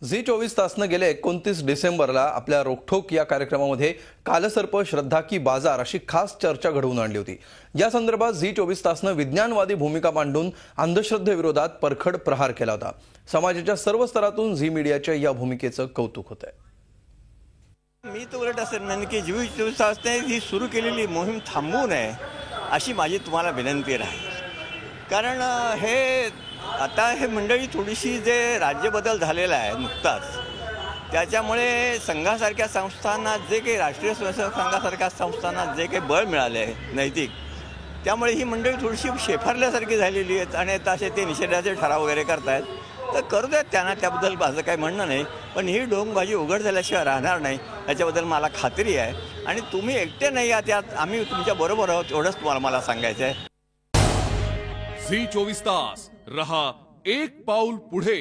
Zee 24 तासनं गेल्या 29 डिसेंबरला आपल्या रोखोक या कार्यक्रमामध्ये कालसर्प श्रद्धा की बाजार अशी खास चर्चा घडवून आणली होती। या संदर्भात झी 24 तासनं विज्ञानवादी भूमिका मांडून अंधश्रद्धेविरोधात परखड प्रहार केला होता। समाजाच्या सर्व स्तरातून झी मीडियाच्या या भूमिकेचं कौतुक होतंय। मी तर उलट असं म्हणेन की झी 24 तासने ही सुरू केलेली मोहीम थांबवू नये अशी माझी तुम्हाला विनंती राहील। कारण हे मंडळी थोडीशी जे राज्यबदल झालेला आहे नुकताच, त्याच्यामुळे संघासारख्या संस्थांना जे काही राष्ट्रीय स्वयंसेवक संघासारख्या संस्थांना जे काही बळ मिळाले नैतिक, त्यामुळे ही मंडळी थोडीशी शेफारल्यासारखी झालेली आहेत आणि तसे ते निषेधाचे ठराव वगैरे करतायत। तर करू द्यात त्यांना, त्याबद्दल माझं काही म्हणणं नाही। पण ही ढोंगबाजी उघड झाल्याशिवाय राहणार नाही याच्याबद्दल मला खात्री आहे। आणि तुम्ही एकटे नाही आहात यात, आम्ही तुमच्या बरोबर आहोत एवढंच तुम्हाला मला सांगायचं आहे। झी 24 तास रहा एक पाऊल पुढे।